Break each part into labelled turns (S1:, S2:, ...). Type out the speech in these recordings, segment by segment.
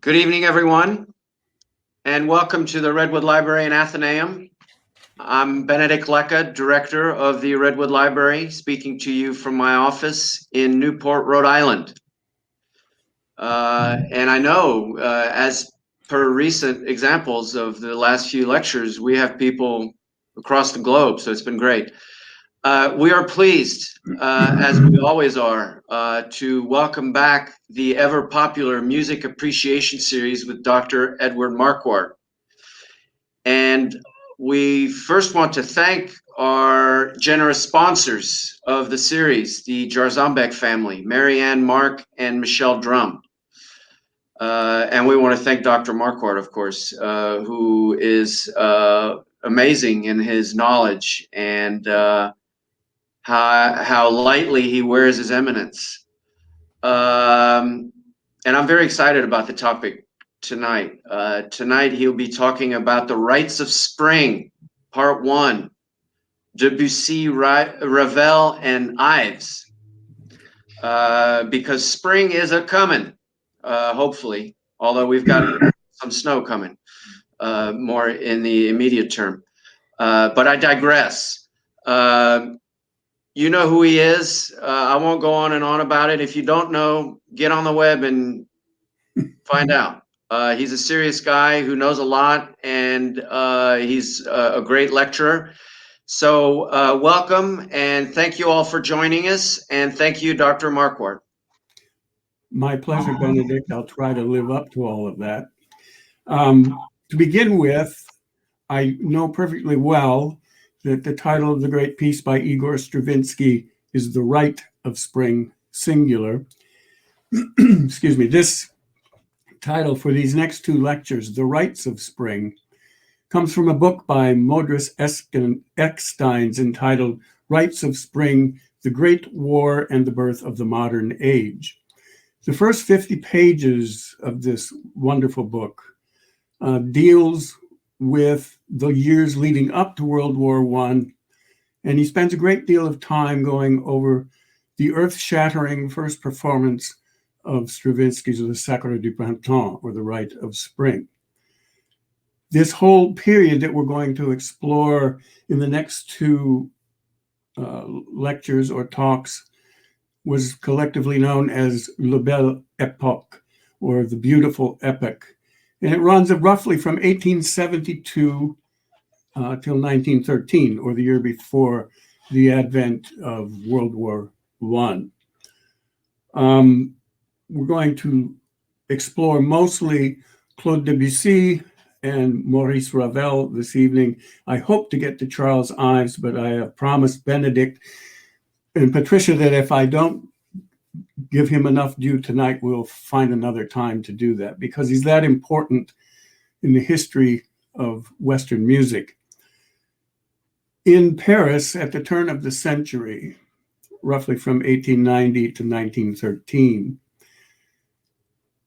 S1: Good evening, everyone, and welcome to the Redwood Library in Athenæum. I'm Benedict Lecca, director of the Redwood Library, speaking to you from my office in Newport, Rhode Island. And I know, as per recent examples of the last few lectures, we have people across the globe, so it's been great. We are pleased, as we always are, to welcome back the ever popular Music Appreciation Series with Dr. Edward Markward. And we first want to thank our generous sponsors of the series, the Jarzambek family, Marianne, Mark, and Michelle Drum. And we want to thank Dr. Markward, of course, who is amazing in his knowledge and how lightly he wears his eminence. And I'm very excited about the topic tonight. Tonight he'll be talking about the Rites of Spring, Part 1, Debussy, Ravel, and Ives. Because spring is a-coming, hopefully, although we've got some snow coming, more in the immediate term. But I digress. You know who he is. I won't go on and on about it. If you don't know, get on the web and find out. He's a serious guy who knows a lot, and he's a great lecturer. So welcome, and thank you all for joining us, and thank you, Dr. Markward.
S2: My pleasure, Benedict. I'll try to live up to all of that. To begin with, I know perfectly well that the title of the great piece by Igor Stravinsky is The Rite of Spring, singular. Excuse me. This title for these next two lectures, The Rites of Spring, comes from a book by Modris Eksteins entitled Rites of Spring, The Great War and the Birth of the Modern Age. The first 50 pages of this wonderful book deals with the years leading up to World War I, and he spends a great deal of time going over the earth-shattering first performance of Stravinsky's Le Sacre du Printemps, or the Rite of Spring. This whole period that we're going to explore in the next two lectures or talks was collectively known as Le Belle Époque, or the Beautiful Epoch. And it runs roughly from 1872 till 1913, or the year before the advent of World War I. We're going to explore mostly Claude Debussy and Maurice Ravel this evening. I hope to get to Charles Ives, but I have promised Benedict and Patricia that if I don't give him enough due tonight, we'll find another time to do that, because he's that important in the history of Western music. In Paris, at the turn of the century, roughly from 1890 to 1913,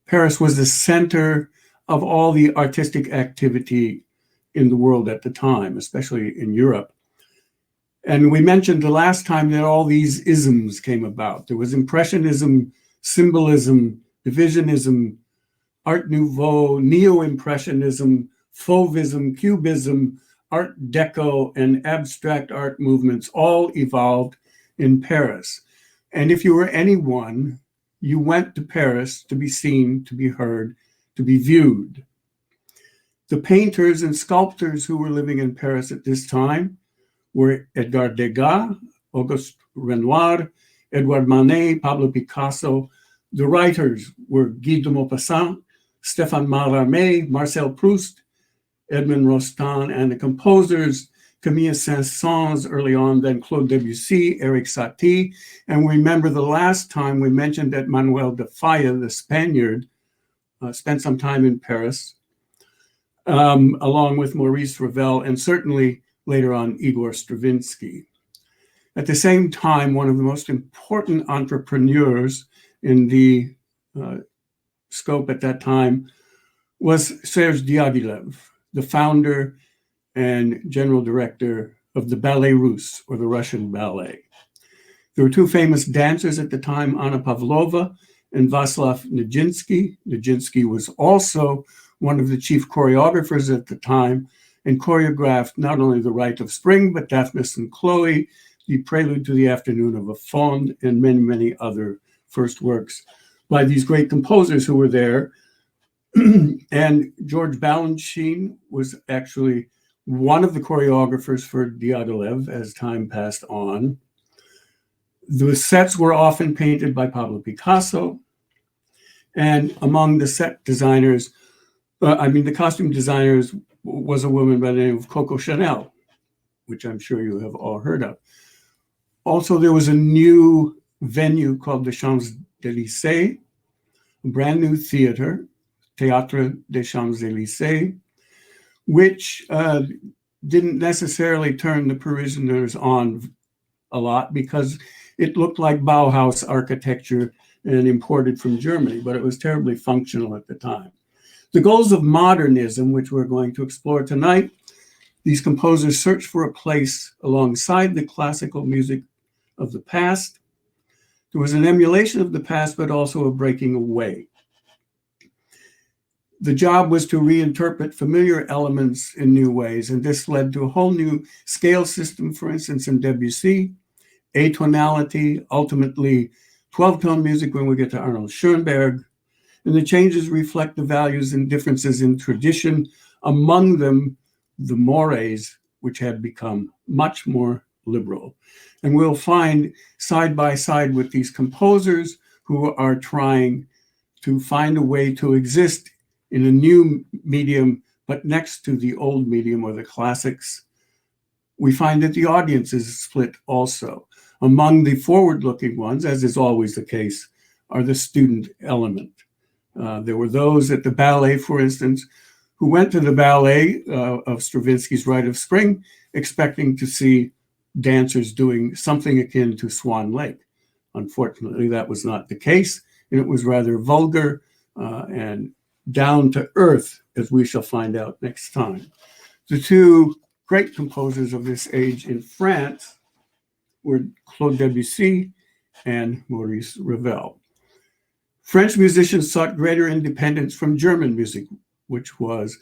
S2: Paris was the center of all the artistic activity in the world at the time, especially in Europe. And we mentioned the last time that all these isms came about. There was Impressionism, Symbolism, Divisionism, Art Nouveau, Neo-Impressionism, Fauvism, Cubism, Art Deco, and abstract art movements all evolved in Paris. And if you were anyone, you went to Paris to be seen, to be heard, to be viewed. The painters and sculptors who were living in Paris at this time were Edgar Degas, Auguste Renoir, Edouard Manet, Pablo Picasso. The writers were Guy de Maupassant, Stéphane Mallarmé, Marcel Proust, Edmond Rostand, and the composers, Camille Saint-Saëns early on, then Claude Debussy, Eric Satie. And remember the last time we mentioned that Manuel de Falla, the Spaniard, spent some time in Paris, along with Maurice Ravel, and certainly later on Igor Stravinsky. At the same time, one of the most important entrepreneurs in the scope at that time was Serge Diaghilev, the founder and general director of the Ballet Russe, or the Russian ballet. There were two famous dancers at the time, Anna Pavlova and Václav Nijinsky. Nijinsky was also one of the chief choreographers at the time and choreographed not only The Rite of Spring, but Daphnis and Chloe, the Prelude to the Afternoon of a Faun, and many, many other first works by these great composers who were there. And George Balanchine was actually one of the choreographers for Diaghilev as time passed on. The sets were often painted by Pablo Picasso. And among the set designers, the costume designers was a woman by the name of Coco Chanel, which I'm sure you have all heard of. Also, there was a new venue called the Champs-Élysées, a brand new theater, Théâtre des Champs-Élysées, which didn't necessarily turn the Parisians on a lot because it looked like Bauhaus architecture and imported from Germany, but it was terribly functional at the time. The goals of modernism, which we're going to explore tonight, these composers searched for a place alongside the classical music of the past. There was an emulation of the past, but also a breaking away. The job was to reinterpret familiar elements in new ways, and this led to a whole new scale system, for instance, in Debussy, atonality, ultimately 12-tone music when we get to Arnold Schoenberg, and the changes reflect the values and differences in tradition, among them the mores, which had become much more liberal. And we'll find side by side with these composers who are trying to find a way to exist in a new medium, but next to the old medium or the classics, we find that the audience is split also. Among the forward-looking ones, as is always the case, are the student element. There were those at the ballet, for instance, who went to the ballet of Stravinsky's Rite of Spring, expecting to see dancers doing something akin to Swan Lake. Unfortunately, that was not the case, and it was rather vulgar and down to earth, as we shall find out next time. The two great composers of this age in France were Claude Debussy and Maurice Ravel. French musicians sought greater independence from German music, which was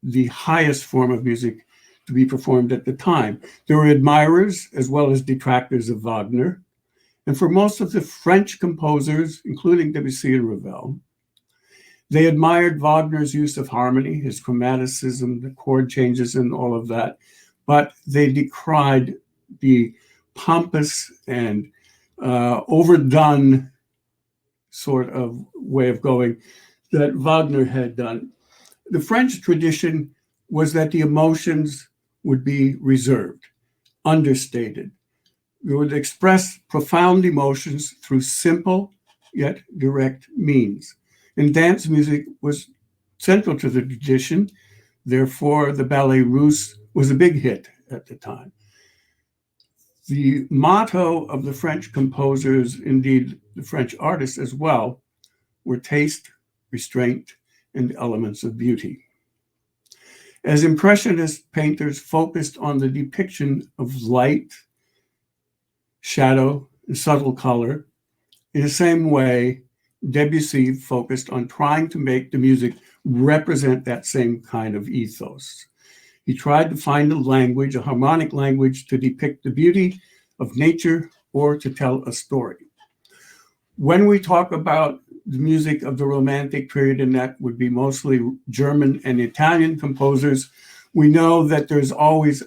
S2: the highest form of music to be performed at the time. There were admirers as well as detractors of Wagner. And for most of the French composers, including Debussy and Ravel, they admired Wagner's use of harmony, his chromaticism, the chord changes and all of that, but they decried the pompous and overdone sort of way of going that Wagner had done. The French tradition was that the emotions would be reserved, understated. We would express profound emotions through simple yet direct means. And dance music was central to the tradition. Therefore, the Ballet Russe was a big hit at the time. The motto of the French composers, indeed the French artists as well, were taste, restraint, and elements of beauty. As Impressionist painters focused on the depiction of light, shadow, and subtle color, in the same way, Debussy focused on trying to make the music represent that same kind of ethos. He tried to find a language, a harmonic language, to depict the beauty of nature or to tell a story. When we talk about the music of the Romantic period, and that would be mostly German and Italian composers, we know that there's always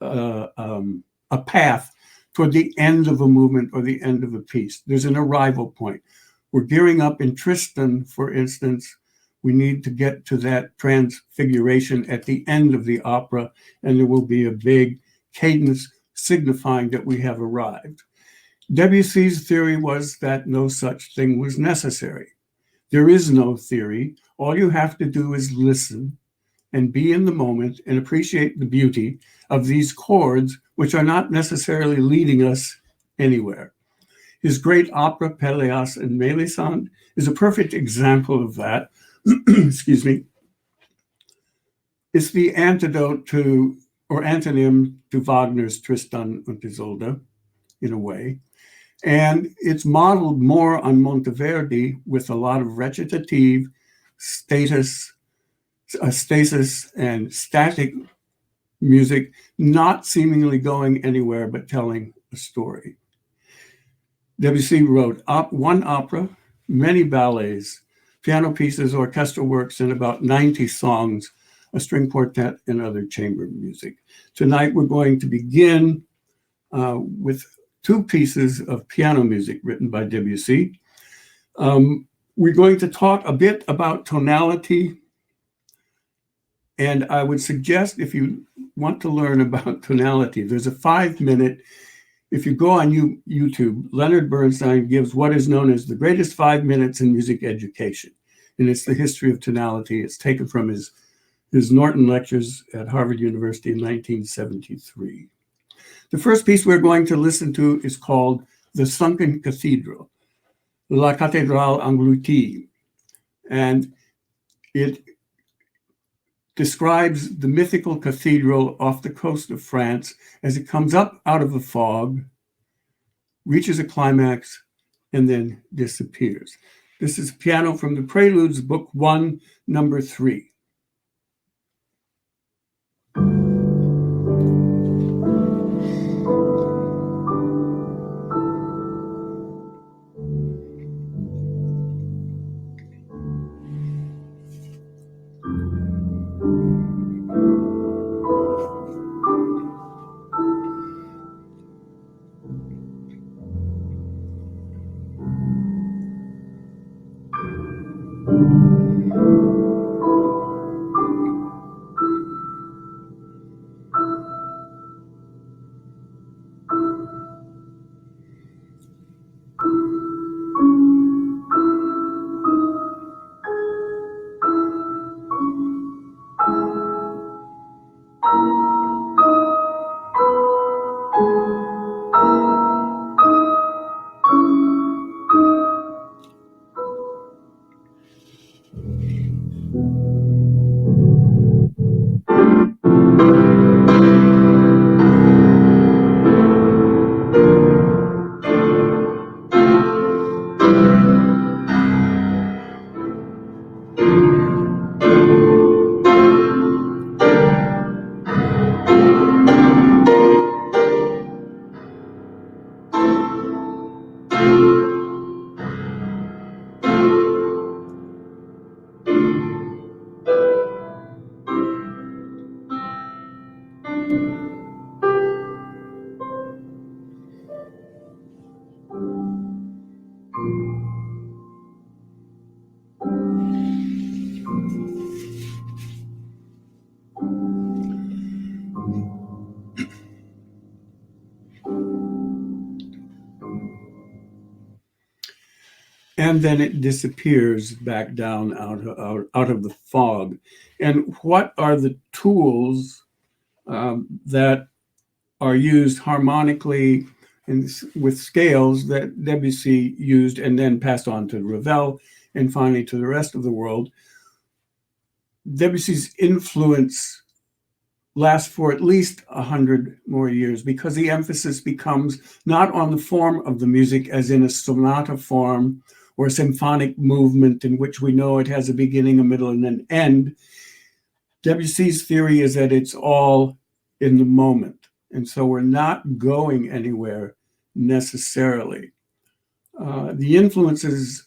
S2: a path toward the end of a movement or the end of a piece. There's an arrival point. We're gearing up in Tristan, for instance. We need to get to that transfiguration at the end of the opera, and there will be a big cadence signifying that we have arrived. Debussy's theory was that no such thing was necessary. There is no theory. All you have to do is listen and be in the moment and appreciate the beauty of these chords, which are not necessarily leading us anywhere. His great opera, Pelléas and Mélisande, is a perfect example of that. Excuse me. It's the antidote to, or antonym to Wagner's Tristan und Isolde, in a way. And it's modeled more on Monteverdi with a lot of recitative, stasis, and static music, not seemingly going anywhere but telling a story. Debussy wrote one opera, many ballets, piano pieces, orchestral works, and about 90 songs, a string quartet, and other chamber music. Tonight we're going to begin with two pieces of piano music written by Debussy. We're going to talk a bit about tonality, and I would suggest if you want to learn about tonality, there's a 5-minute, if you go on YouTube, Leonard Bernstein gives what is known as the greatest 5 minutes in music education, and it's the history of tonality. It's taken from his Norton lectures at Harvard University in 1973. The first piece we're going to listen to is called The Sunken Cathedral, La Cathédrale Engloutie, and it describes the mythical cathedral off the coast of France as it comes up out of the fog, reaches a climax, and then disappears. This is piano from the Preludes, Book 1, Number 3. And then it disappears back down out of the fog. And what are the tools that are used harmonically and with scales that Debussy used and then passed on to Ravel and finally to the rest of the world? Debussy's influence lasts for at least 100 more years because the emphasis becomes not on the form of the music as in a sonata form or a symphonic movement in which we know it has a beginning, a middle, and an end. Debussy's theory is that it's all in the moment. And so we're not going anywhere necessarily. The influences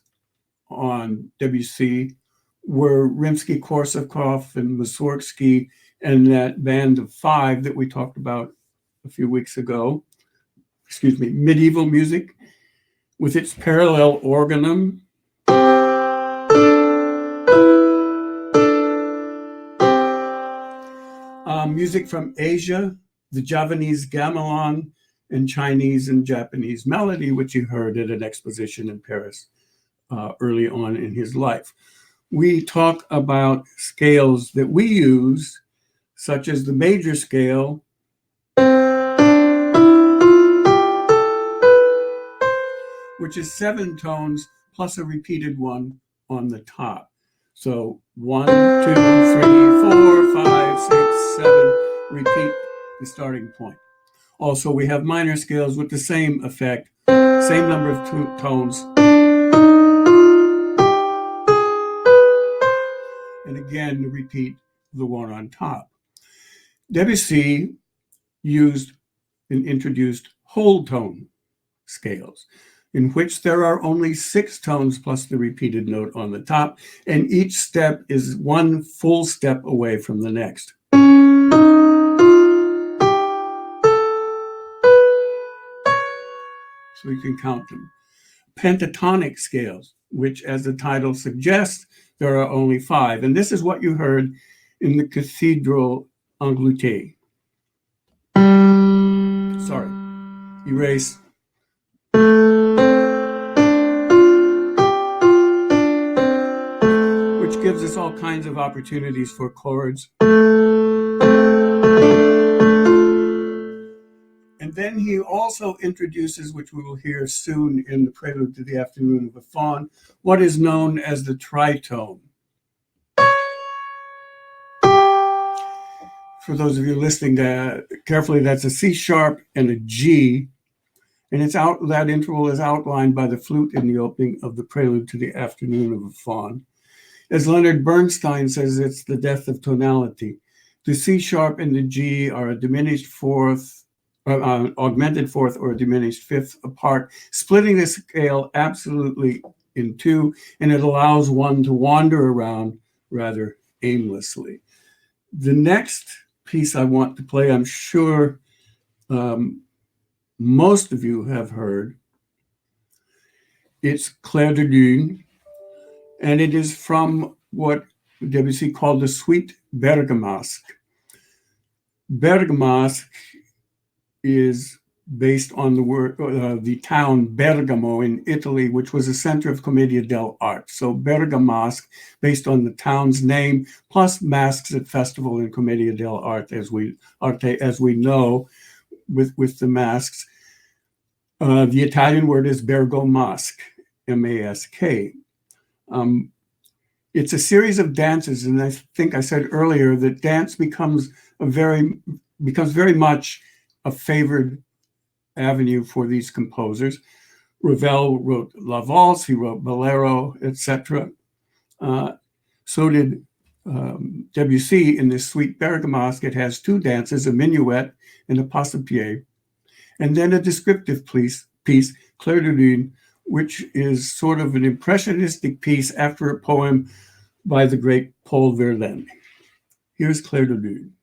S2: on Debussy were Rimsky-Korsakov and Mussorgsky and that band of 5 that we talked about a few weeks ago. Medieval music with its parallel organum. Music from Asia, the Javanese gamelan, and Chinese and Japanese melody, which you heard at an exposition in Paris early on in his life. We talk about scales that we use, such as the major scale, which is 7 tones plus a repeated one on the top. So 1, 2, 3, 4, 5, 6, 7, repeat the starting point. Also, we have minor scales with the same effect, same number of tones. And again, repeat the one on top. Debussy used and introduced whole tone scales, in which there are only 6 tones plus the repeated note on the top, and each step is one full step away from the next. So you can count them. Pentatonic scales, which, as the title suggests, there are only 5. And this is what you heard in the Cathedral Angleterre. Sorry, erase. Which gives us all kinds of opportunities for chords. And then he also introduces, which we will hear soon in the Prelude to the Afternoon of a Faun, what is known as the tritone. For those of you listening carefully, that's a C sharp and a G, and that interval is outlined by the flute in the opening of the Prelude to the Afternoon of a Faun. As Leonard Bernstein says, it's the death of tonality. The C sharp and the G are a diminished fourth, augmented fourth or a diminished fifth apart, splitting the scale absolutely in two, and it allows one to wander around rather aimlessly. The next piece I want to play, I'm sure most of you have heard. It's Clair de Lune, and it is from what Debussy called the Suite Bergamasque. Bergamasque is based on the town Bergamo in Italy, which was a center of Commedia dell'arte. So Bergamasque, based on the town's name, plus masks at festival in Commedia dell'arte, as we know, with the masks. The Italian word is Bergomasque, M-A-S-K. It's a series of dances, and I think I said earlier that dance becomes very much a favored avenue for these composers. Ravel wrote La Valse, he wrote Bolero, etc. So did Debussy in this Suite Bergamasque. It has 2 dances, a minuet and a passepied, and then a descriptive piece, Clair de Lune, which is sort of an impressionistic piece after a poem by the great Paul Verlaine. Here's Clair de Lune.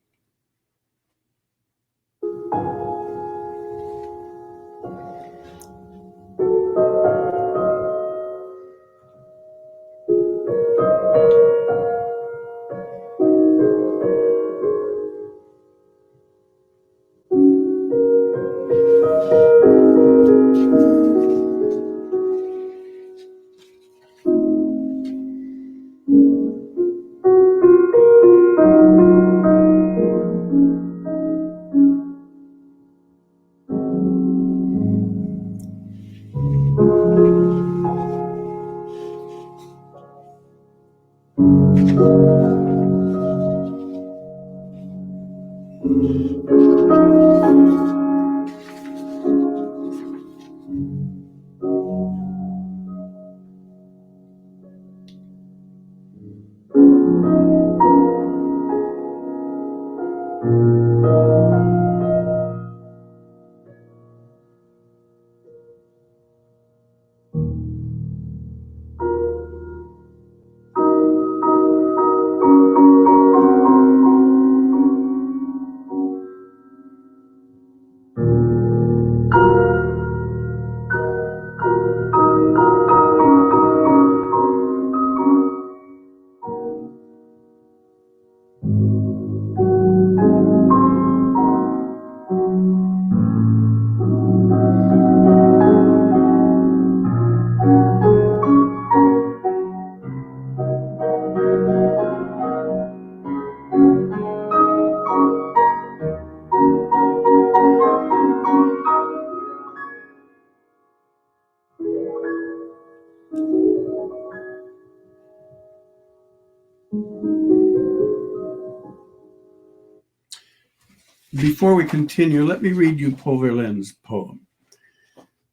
S2: before we continue, let me read you Paul Verlaine's poem.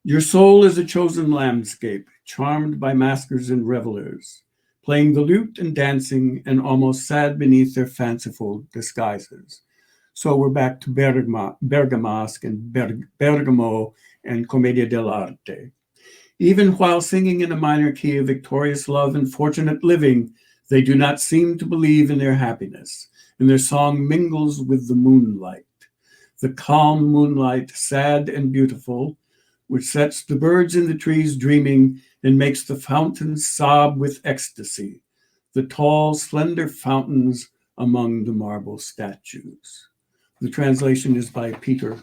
S2: Your soul is a chosen landscape, charmed by maskers and revelers, playing the lute and dancing and almost sad beneath their fanciful disguises. So we're back to Bergamasque and Bergamo and Commedia dell'arte. Even while singing in a minor key of victorious love and fortunate living, they do not seem to believe in their happiness, and their song mingles with the moonlight. The calm moonlight, sad and beautiful, which sets the birds in the trees dreaming and makes the fountains sob with ecstasy, the tall, slender fountains among the marble statues. The translation is by Peter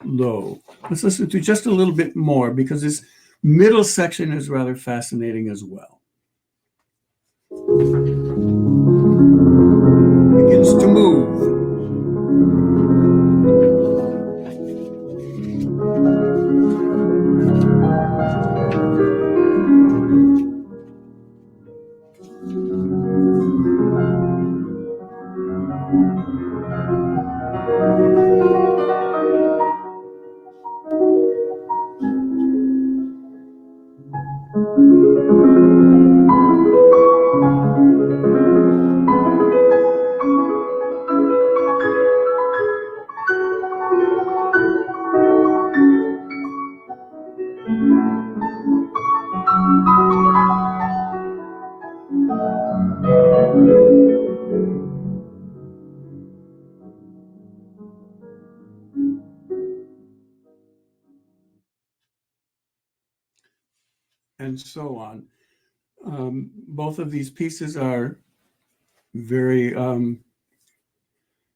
S2: Lowe. Let's listen to just a little bit more because this middle section is rather fascinating as well. Begins to move. And so on. Both of these pieces are very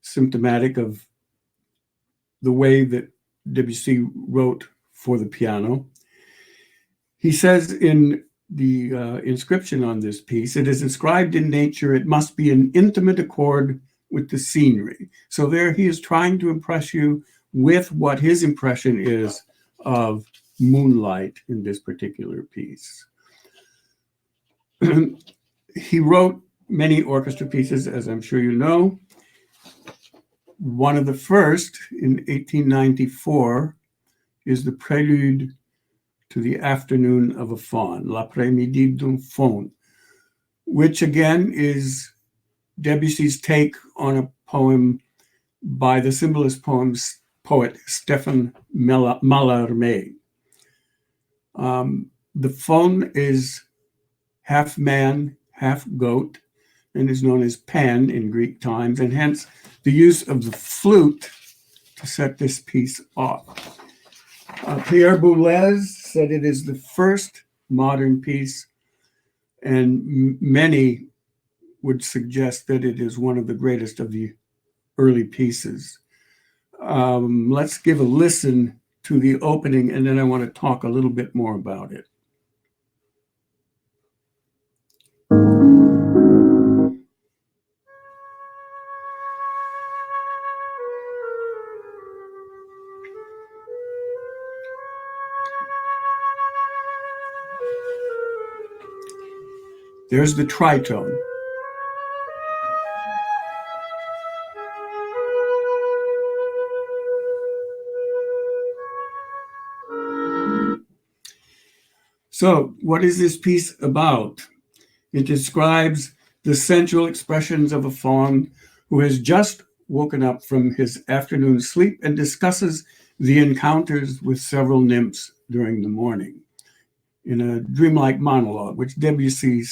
S2: symptomatic of the way that Debussy wrote for the piano. He says in the inscription on this piece, it is inscribed in nature, it must be in intimate accord with the scenery. So there he is trying to impress you with what his impression is of moonlight in this particular piece. He wrote many orchestra pieces, as I'm sure you know. One of the first in 1894 is the prelude to the Afternoon of a Faun, L'après-midi d'un Faun, which again is Debussy's take on a poem by the symbolist poet Stéphane Mallarmé. The faun is half man, half goat, and is known as Pan in Greek times, and hence the use of the flute to set this piece off. Pierre Boulez said it is the first modern piece, and many would suggest that it is one of the greatest of the early pieces. Let's give a listen to the opening, and then I want to talk a little bit more about it. There's the tritone. So, what is this piece about? It describes the sensual expressions of a faun who has just woken up from his afternoon sleep and discusses the encounters with several nymphs during the morning in a dreamlike monologue, which Debussy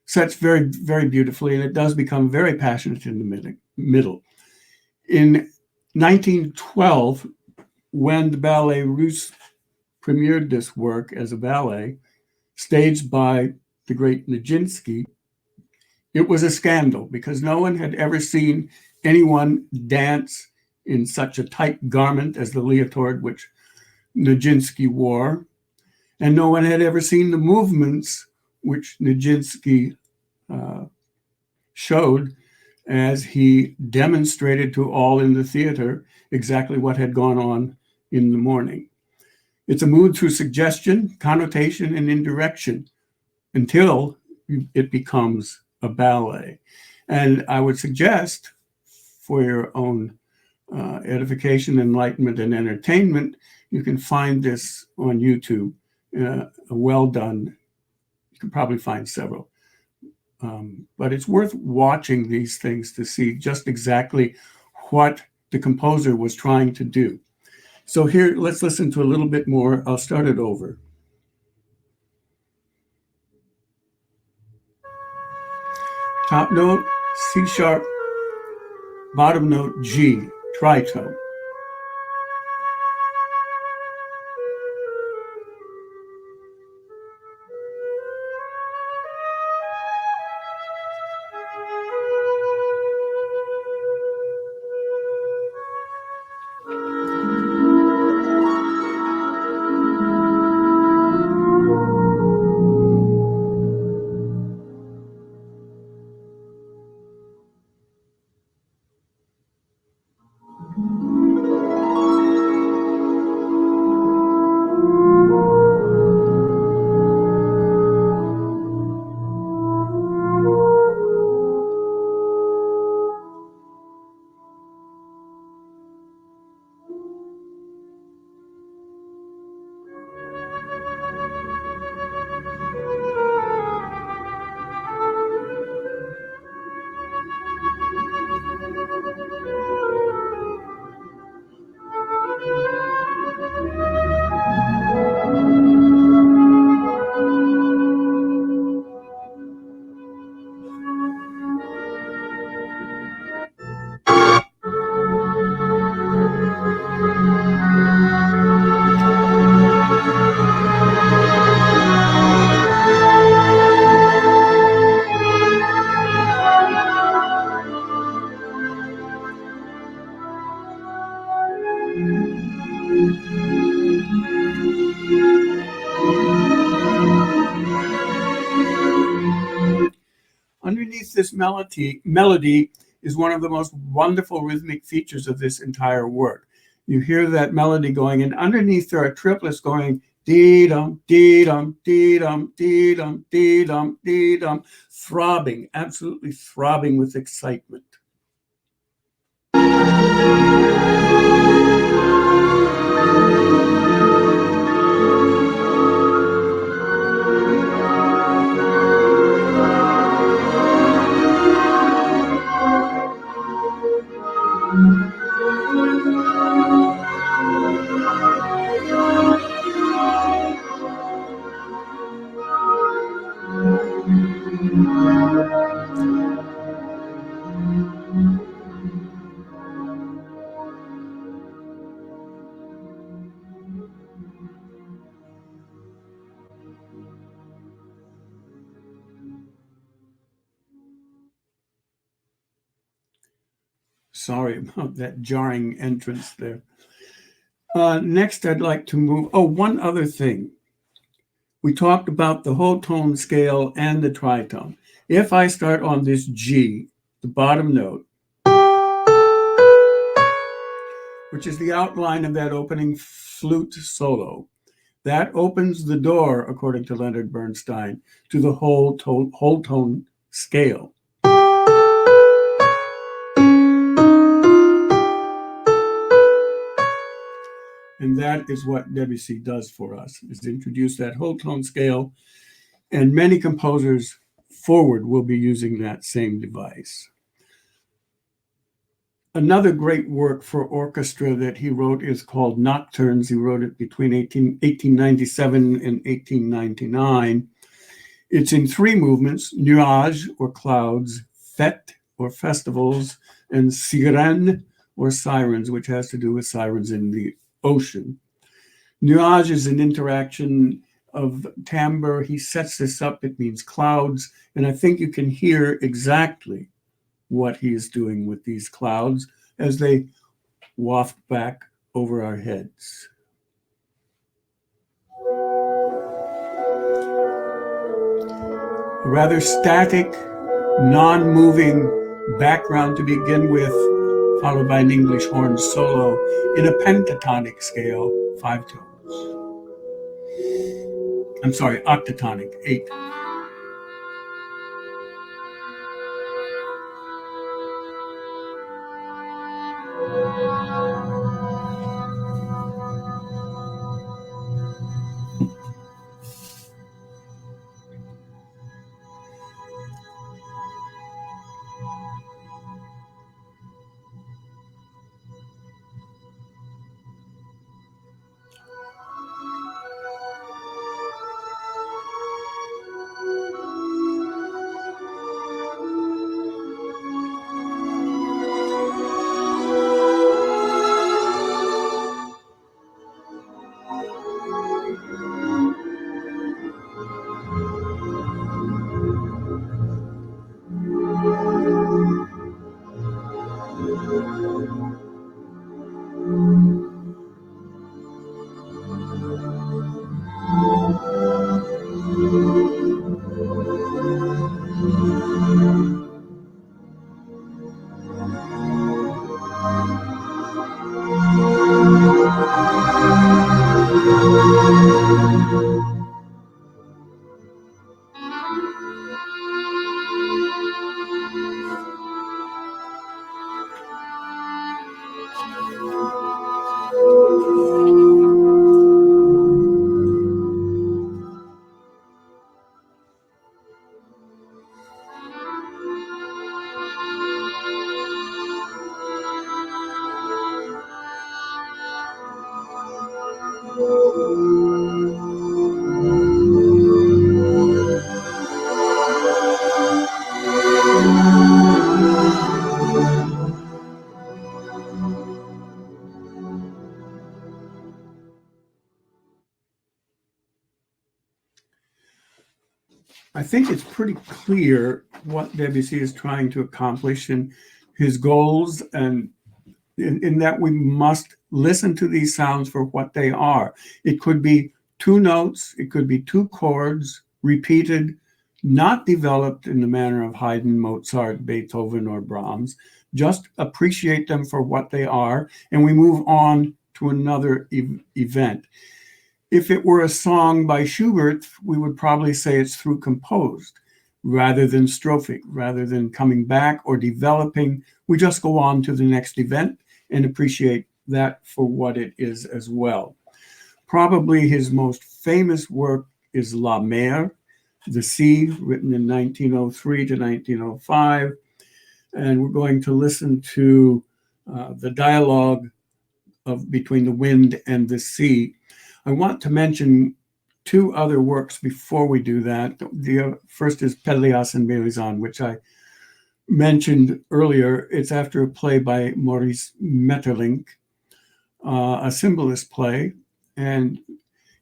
S2: sets very, very beautifully, and it does become very passionate in the middle. In 1912, when the Ballet Russe premiered this work as a ballet, staged by the great Nijinsky, it was a scandal because no one had ever seen anyone dance in such a tight garment as the leotard which Nijinsky wore, and no one had ever seen the movements which Nijinsky showed as he demonstrated to all in the theater exactly what had gone on in the morning. It's a mood through suggestion, connotation, and indirection until it becomes a ballet. And I would suggest, for your own edification, enlightenment, and entertainment. You can find this on YouTube. Well done. You can probably find several. But it's worth watching these things to see just exactly what the composer was trying to do. So here, let's listen to a little bit more. I'll start it over. Top note, C sharp, bottom note, G, tritone. Underneath this melody is one of the most wonderful rhythmic features of this entire work. You hear that melody going, and underneath there are triplets going dee-dum, dee-dum, dee-dum, dee-dum, dee-dum, dee-dum, throbbing, absolutely throbbing with excitement. Sorry about that jarring entrance there. Next, I'd like to move. Oh, one other thing. We talked about the whole tone scale and the tritone. If I start on this G, the bottom note, which is the outline of that opening flute solo, that opens the door, according to Leonard Bernstein, to the whole tone scale. And that is what Debussy does for us, is to introduce that whole tone scale. And many composers forward will be using that same device. Another great work for orchestra that he wrote is called Nocturnes. He wrote it between 1897 and 1899. It's in three movements: nuages, or clouds, fête, or festivals, and sirène, or sirens, which has to do with sirens in the ocean. Nuage is an interaction of timbre. He sets this up. It means clouds. And I think you can hear exactly what he is doing with these clouds as they waft back over our heads. A rather static, non-moving background to begin with, followed by an English horn solo in a pentatonic scale, 5 tones. I'm sorry, octatonic, 8. I think it's pretty clear what Debussy is trying to accomplish and his goals, and in that we must listen to these sounds for what they are. It could be two notes, it could be two chords repeated, not developed in the manner of Haydn, Mozart, Beethoven, or Brahms. Just appreciate them for what they are, and we move on to another event. If it were a song by Schubert, we would probably say it's through composed rather than strophic, rather than coming back or developing. We just go on to the next event and appreciate that for what it is as well. Probably his most famous work is La Mer, the Sea, written in 1903 to 1905. And we're going to listen to the dialogue between the wind and the sea. I want to mention two other works before we do that. The first is Pelléas and Mélisande, which I mentioned earlier. It's after a play by Maurice Maeterlinck, a symbolist play, and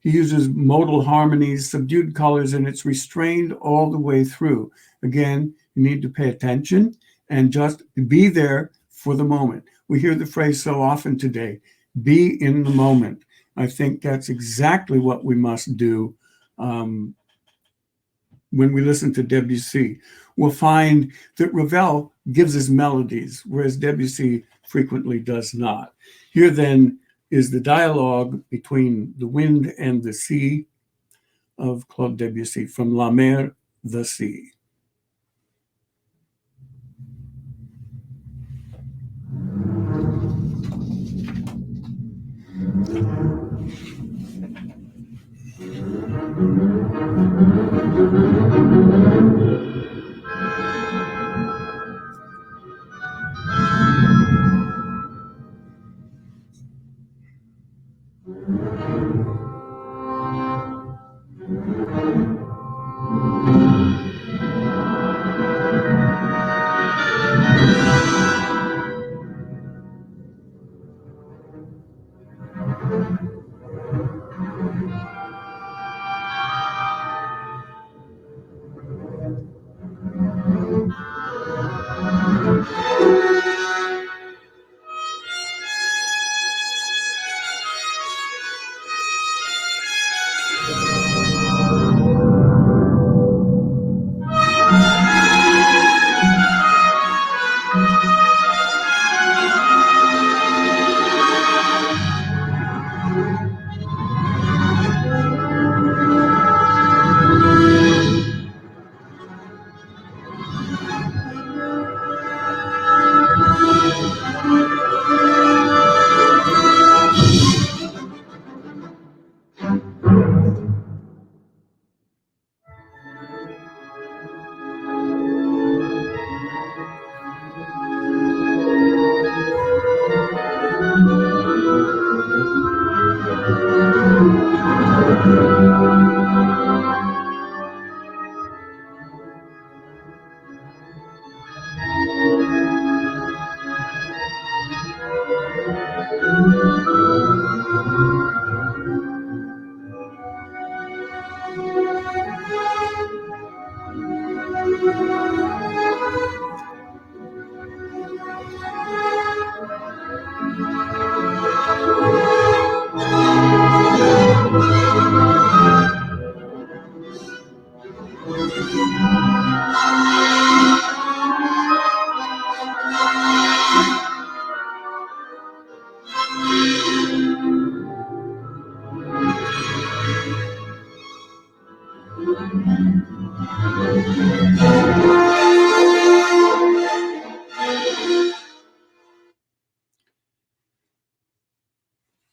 S2: he uses modal harmonies, subdued colors, and it's restrained all the way through. Again, you need to pay attention and just be there for the moment. We hear the phrase so often today, be in the moment. I think that's exactly what we must do when we listen to Debussy. We'll find that Ravel gives us melodies, whereas Debussy frequently does not. Here then is the dialogue between the wind and the sea of Claude Debussy from La Mer, the Sea.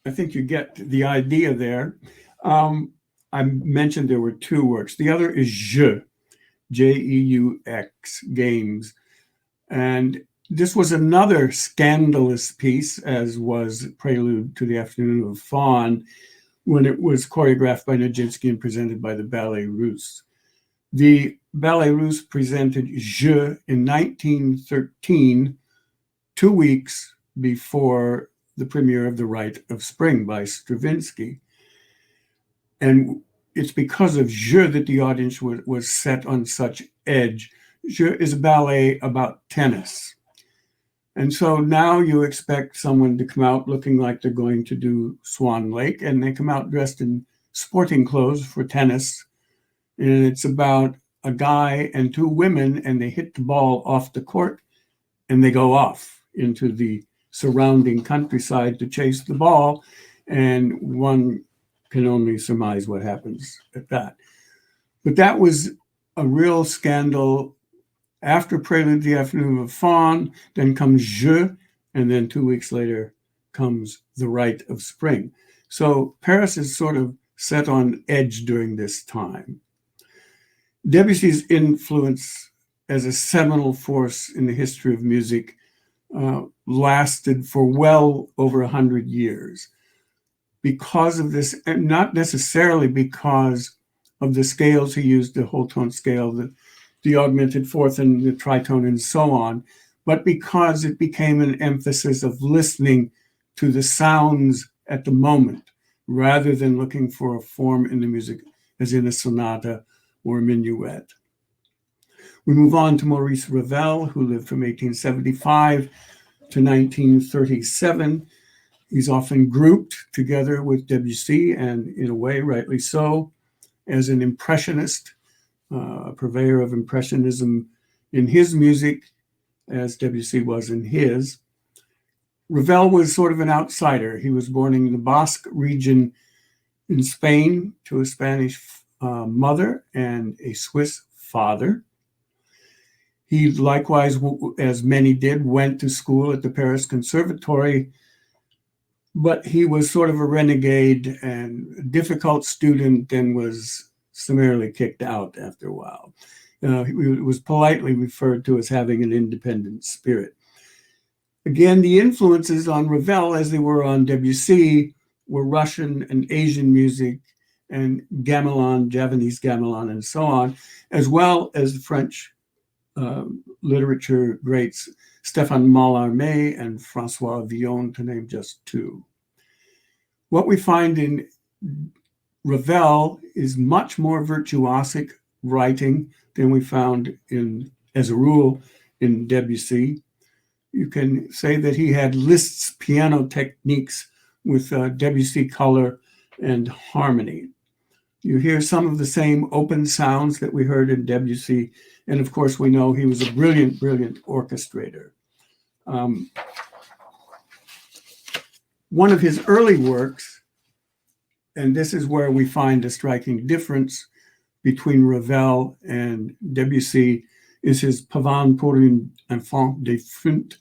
S2: I think you get the idea there. I mentioned there were two works. The other is Jeux, games. And this was another scandalous piece, as was Prelude to the Afternoon of Faun, when it was choreographed by Nijinsky and presented by the Ballet Russe. The Ballet Russe presented Jeux in 1913, 2 weeks before the premiere of The Rite of Spring by Stravinsky. And it's because of Jeux that the audience was set on such edge. Jeux is a ballet about tennis. And so now you expect someone to come out looking like they're going to do Swan Lake, and they come out dressed in sporting clothes for tennis. And it's about a guy and two women, and they hit the ball off the court, and they go off into the surrounding countryside to chase the ball. And one can only surmise what happens at that. But that was a real scandal. After Prelude to the Afternoon of Faun, then comes Jeux, and then 2 weeks later comes The Rite of Spring. So Paris is sort of set on edge during this time. Debussy's influence as a seminal force in the history of music lasted for well over 100 years. Because of this, and not necessarily because of the scales he used, the whole tone scale, the augmented fourth and the tritone and so on, but because it became an emphasis of listening to the sounds at the moment, rather than looking for a form in the music, as in a sonata or a minuet. We move on to Maurice Ravel, who lived from 1875 to 1937. He's often grouped together with Debussy, and in a way, rightly so, as an impressionist, a purveyor of impressionism in his music, as Debussy was in his. Ravel was sort of an outsider. He was born in the Basque region in Spain to a Spanish mother and a Swiss father. He likewise, as many did, went to school at the Paris Conservatory, but he was sort of a renegade and a difficult student and was summarily kicked out after a while. He was politely referred to as having an independent spirit. Again, the influences on Ravel, as they were on Debussy, were Russian and Asian music and gamelan, Javanese gamelan, and so on, as well as the French literature greats Stéphane Mallarmé and François Villon, to name just two. What we find in Ravel is much more virtuosic writing than we found as a rule, in Debussy. You can say that he had Liszt's piano techniques with Debussy color and harmony. You hear some of the same open sounds that we heard in Debussy, and of course we know he was a brilliant, brilliant orchestrator. One of his early works, and this is where we find a striking difference between Ravel and Debussy, is his Pavane pour une enfant défunte,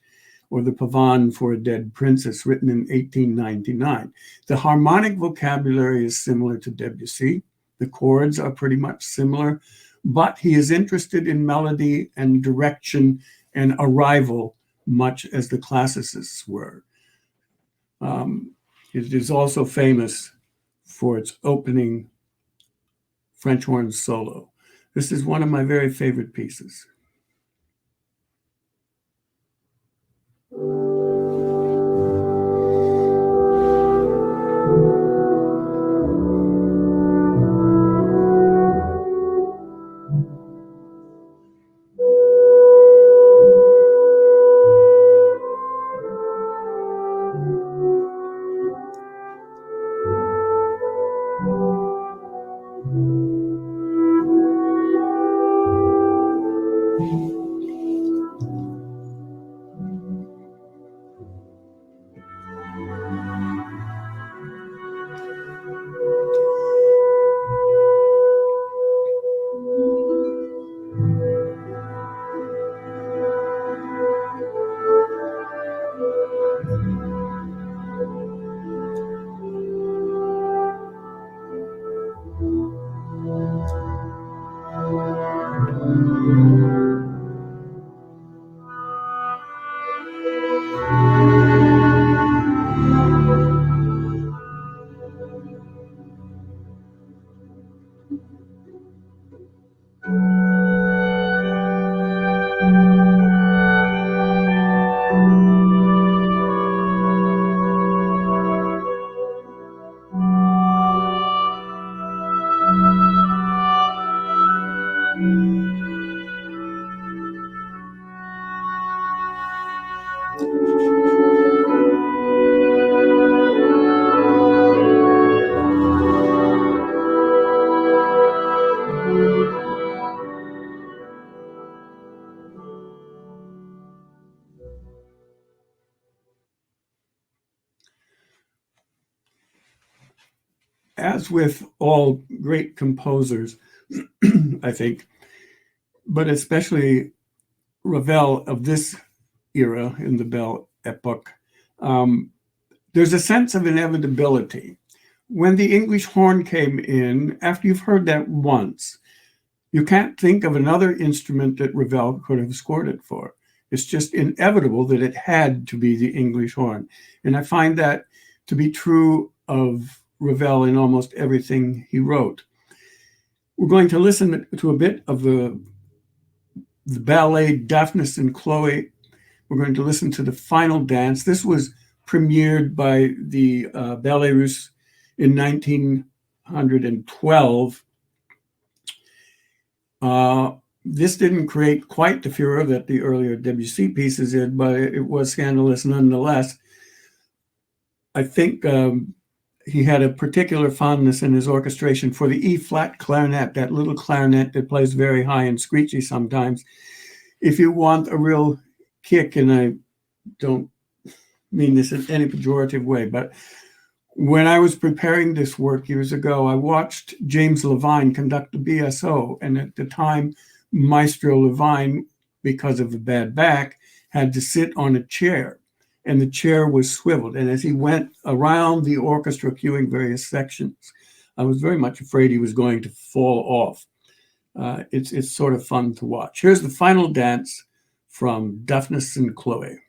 S2: or the Pavane for a Dead Princess, written in 1899. The harmonic vocabulary is similar to Debussy. The chords are pretty much similar, but he is interested in melody and direction and arrival, much as the classicists were. It is also famous for its opening French horn solo. This is one of my very favorite pieces. as with all great composers, I think, but especially Ravel of this era in the Belle Epoque, there's a sense of inevitability. When the English horn came in, after you've heard that once, you can't think of another instrument that Ravel could have scored it for. It's just inevitable that it had to be the English horn. And I find that to be true of Ravel in almost everything he wrote. We're going to listen to a bit of the ballet Daphnis and Chloe. We're going to listen to the final dance. This was premiered by the Ballet Russe in 1912. This didn't create quite the furor that the earlier Debussy pieces did, but it was scandalous nonetheless. I think he had a particular fondness in his orchestration for the E-flat clarinet, that little clarinet that plays very high and screechy sometimes. If you want a real kick, and I don't mean this in any pejorative way, but when I was preparing this work years ago, I watched James Levine conduct the BSO, and at the time, Maestro Levine, because of a bad back, had to sit on a chair, and the chair was swiveled. And as he went around the orchestra cueing various sections, I was very much afraid he was going to fall off. It's sort of fun to watch. Here's the final dance from Daphnis and Chloe.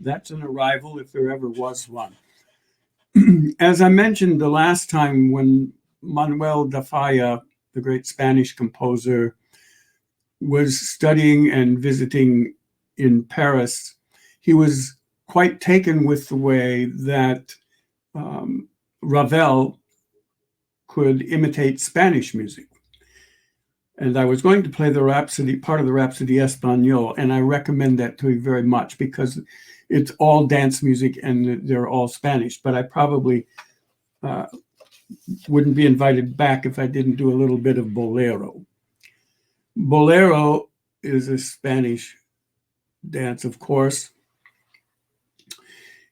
S2: That's an arrival if there ever was one. As I mentioned the last time, when Manuel da Falla, the great Spanish composer, was studying and visiting in Paris, he was quite taken with the way that Ravel could imitate Spanish music. And I was going to play the Rhapsody, part of the Rhapsody Espagnole, and I recommend that to you very much because it's all dance music and they're all Spanish. But I probably wouldn't be invited back if I didn't do a little bit of bolero. Bolero is a Spanish dance, of course.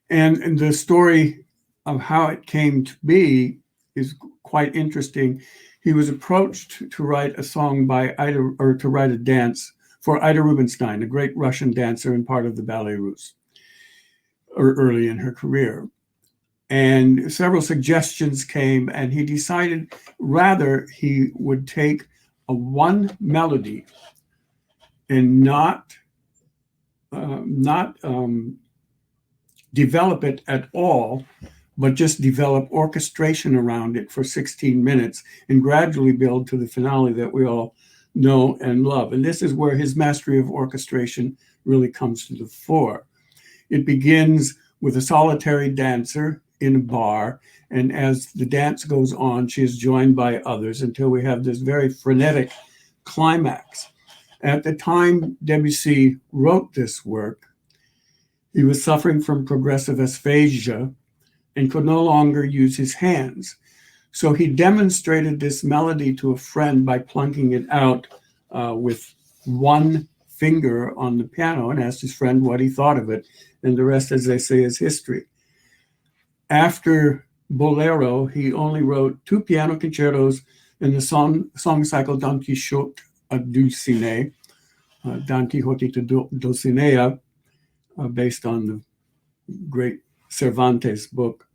S2: And the story of how it came to be is quite interesting. He was approached to write a song by Ida, or to write a dance for Ida Rubinstein, a great Russian dancer and part of the Ballet Russe, early in her career. And several suggestions came, and he decided rather he would take a one melody and not develop it at all, but just develop orchestration around it for 16 minutes and gradually build to the finale that we all know and love. And this is where his mastery of orchestration really comes to the fore. It begins with a solitary dancer in a bar, and as the dance goes on, she is joined by others until we have this very frenetic climax. At the time Debussy wrote this work, he was suffering from progressive aphasia and could no longer use his hands. So he demonstrated this melody to a friend by plunking it out with one finger on the piano and asked his friend what he thought of it. And the rest, as they say, is history. After Bolero, he only wrote 2 piano concertos in the song cycle Don Quixote a Dulcinea, Don Quixote to Dulcinea, based on the great Cervantes book.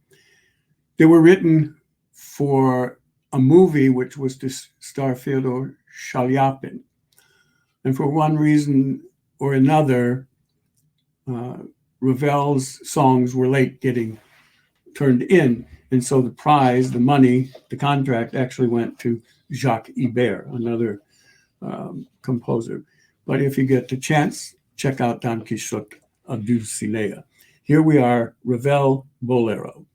S2: They were written for a movie which was to star Fyodor Shalyapin. And for one reason or another, Ravel's songs were late getting turned in. And so the prize, the money, the contract actually went to Jacques Ibert, another composer. But if you get the chance, check out Don Quixote a Dulcinea. Here we are, Ravel Bolero.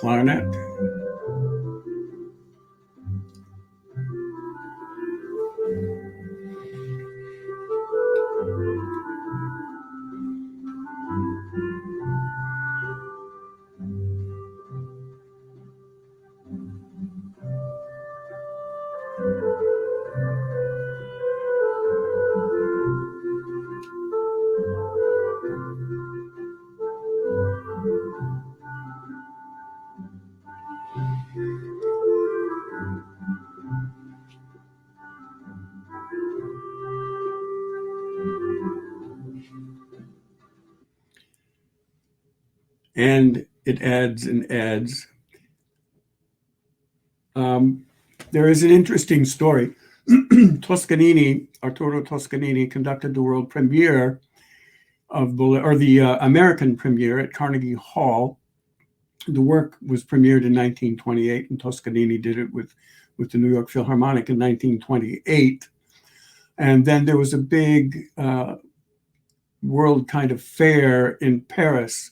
S2: Clarinet. And it adds and adds. There is an interesting story. Toscanini, Arturo Toscanini, conducted the world premiere of the American premiere at Carnegie Hall. The work was premiered in 1928, and Toscanini did it with the New York Philharmonic in 1928. And then there was a big world kind of fair in Paris,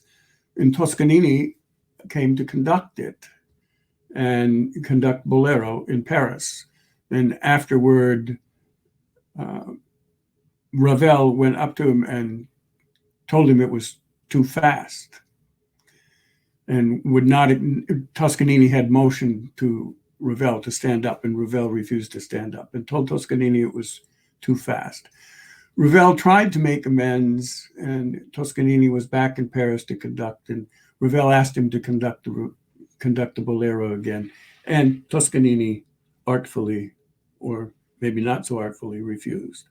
S2: and Toscanini came to conduct it and conduct Bolero in Paris. And afterward, Ravel went up to him and told him it was too fast, and would not. Toscanini had motioned to Ravel to stand up, and Ravel refused to stand up and told Toscanini it was too fast.
S3: Ravel tried to make amends, and Toscanini was back in Paris to conduct, and Ravel asked him to conduct the Bolero again, and Toscanini artfully, or maybe not so artfully, refused.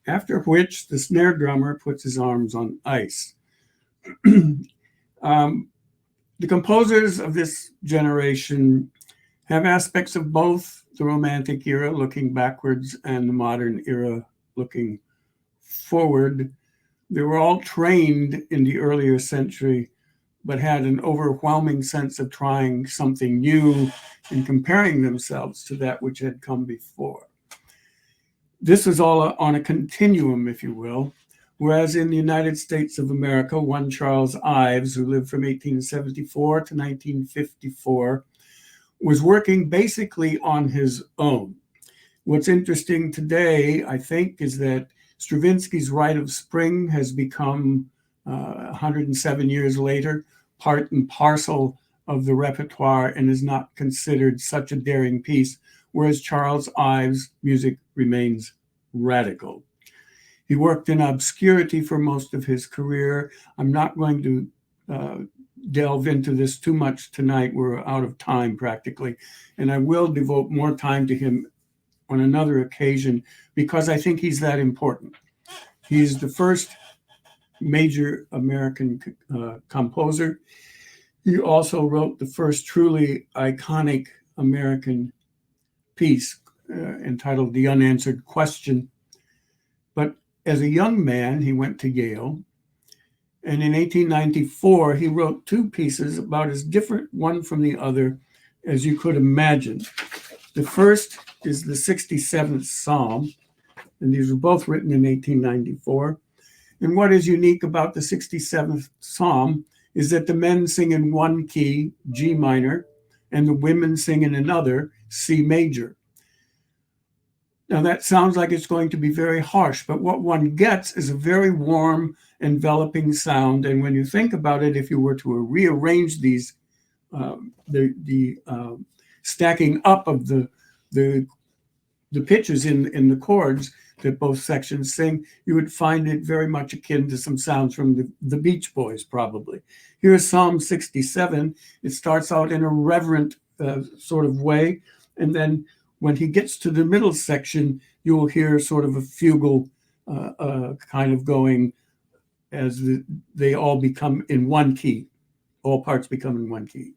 S3: After which the snare drummer puts his arms on ice. The composers of this generation have aspects of both the Romantic era, looking backwards, and the modern era, looking forward. They were all trained in the earlier century, but had an overwhelming sense of trying something new and comparing themselves to that which had come before. This was all on a continuum, if you will, whereas in the United States of America, one Charles Ives, who lived from 1874 to 1954, was working basically on his own. What's interesting today, I think, is that Stravinsky's Rite of Spring has become
S2: 107 years later, part and parcel of the repertoire and is not considered such a daring piece, whereas Charles Ives' music remains radical. He worked in obscurity for most of his career. I'm not going to delve into this too much tonight. We're out of time practically. And I will devote more time to him on another occasion because I think he's that important. He's the first major American composer. He also wrote the first truly iconic American piece entitled The Unanswered Question. But as a young man, he went to Yale. And in 1894, he wrote two pieces about as different one from the other as you could imagine. The first is the 67th Psalm, and these were both written in 1894. And what is unique about the 67th Psalm is that the men sing in one key, G minor, and the women sing in another, C major. Now that sounds like it's going to be very harsh, but what one gets is a very warm, enveloping sound. And when you think about it, if you were to rearrange these, stacking up of the pitches in the chords that both sections sing, you would find it very much akin to some sounds from the Beach Boys, probably. Here's Psalm 67. It starts out in a reverent sort of way, and then when he gets to the middle section, you will hear sort of a fugal kind of going as they all become in one key. All parts become in one key.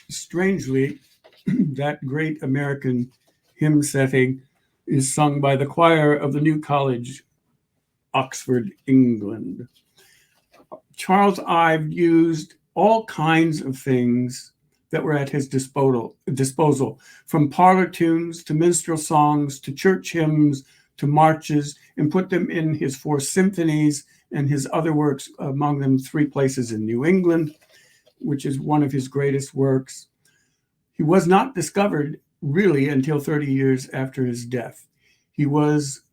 S2: Strangely, that great American hymn setting is sung by the choir of the New College, Oxford, England. Charles Ives used all kinds of things that were at his disposal, from parlor tunes to minstrel songs to church hymns to marches, and put them in his 4 symphonies and his other works, among them 3 Places in New England, which is one of his greatest works. He was not discovered really until 30 years after his death. He was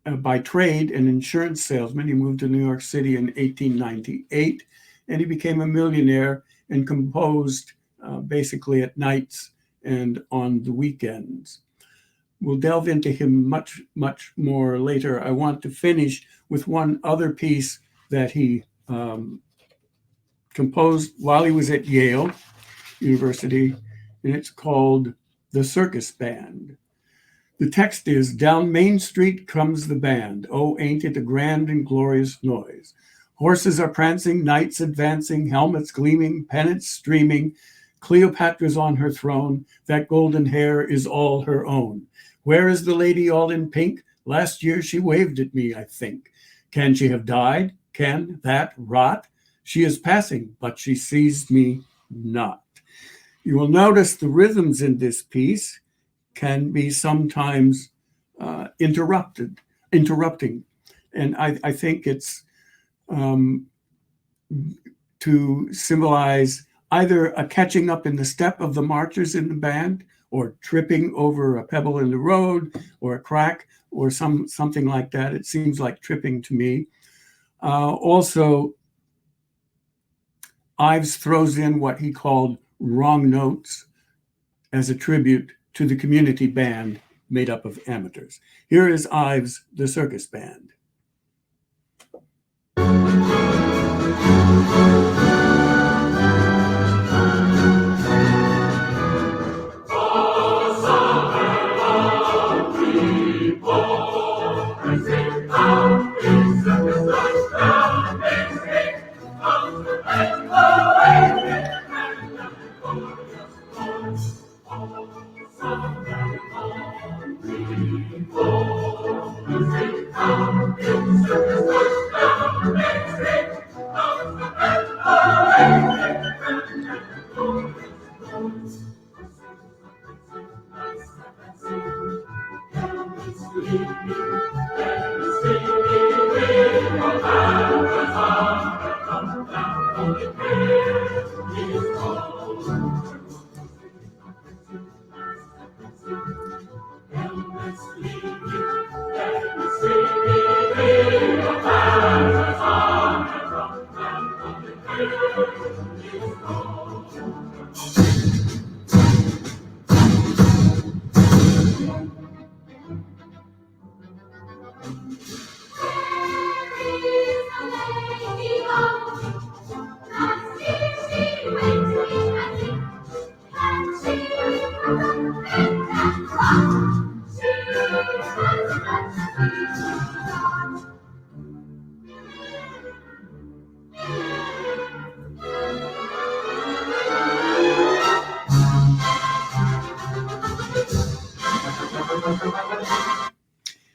S2: by trade an insurance salesman. He moved to New York City in 1898, and he became a millionaire and composed basically at nights and on the weekends. We'll delve into him much, much more later. I want to finish with one other piece that he composed while he was at Yale University, and it's called The Circus Band. The text is, "Down Main Street comes the band. Oh, ain't it a grand and glorious noise? Horses are prancing, knights advancing, helmets gleaming, pennants streaming. Cleopatra's on her throne. That golden hair is all her own. Where is the lady all in pink? Last year she waved at me, I think. Can she have died? Can that rot? She is passing, but she sees me not." You will notice the rhythms in this piece can be sometimes interrupting. And I think it's to symbolize either a catching up in the step of the marchers in the band or tripping over a pebble in the road or a crack or something like that. It seems like tripping to me. Also, Ives throws in what he called wrong notes as a tribute to the community band made up of amateurs. Here is Ives, the circus band.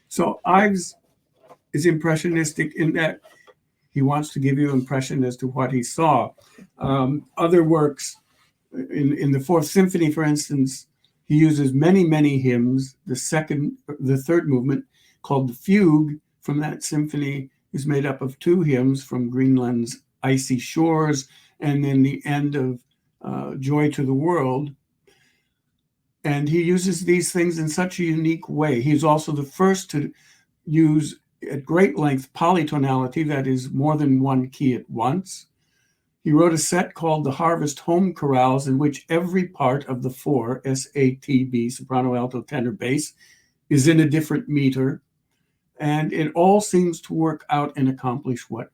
S2: So Ives is impressionistic in that he wants to give you an impression as to what he saw. Other works, in the Fourth Symphony, for instance, he uses many hymns. The third movement, called the Fugue, from that symphony is made up of 2 hymns from Greenland's Icy Shores, and then the end of Joy to the World. And he uses these things in such a unique way. He's also the first to use at great length polytonality, that is more than one key at once. He wrote a set called the Harvest Home Chorales, in which every part of the 4, S-A-T-B, soprano, alto, tenor, bass, is in a different meter. And it all seems to work out and accomplish what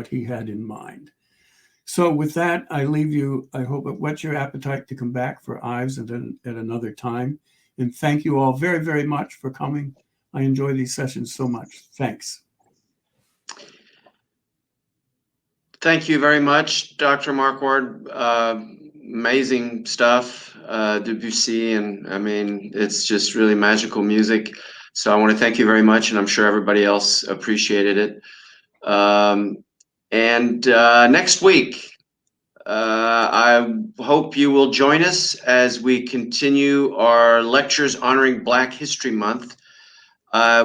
S2: he had in mind. So with that, I leave you. I hope it whets your appetite to come back for Ives at another time. And thank you all very, very much for coming. I enjoy these sessions so much. Thanks.
S1: Thank you very much, Dr. Markward. Amazing stuff, Debussy, and I mean, it's just really magical music. So I want to thank you very much, and I'm sure everybody else appreciated it. Next week, I hope you will join us as we continue our lectures honoring Black History Month.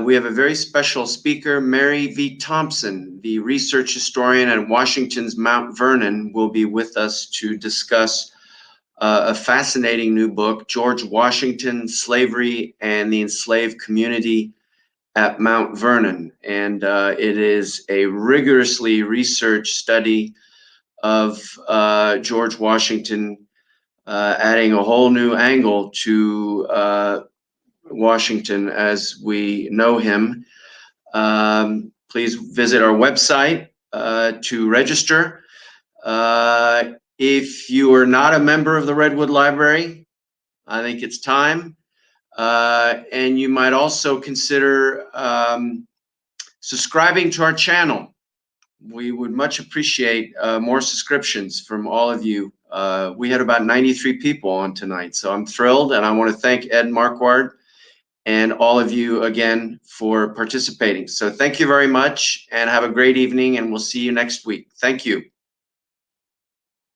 S1: We have a very special speaker, Mary V. Thompson, the research historian at Washington's Mount Vernon, will be with us to discuss a fascinating new book, George Washington, Slavery and the Enslaved Community at Mount Vernon. And it is a rigorously researched study of George Washington, adding a whole new angle to Washington as we know him. Please visit our website to register. If you are not a member of the Redwood Library, I think it's time. And you might also consider subscribing to our channel. We would much appreciate more subscriptions from all of you. We had about 93 people on tonight, so I'm thrilled, and I want to thank Ed Markward and all of you again for participating. So thank you very much, and have a great evening, and we'll see you next week. Thank you.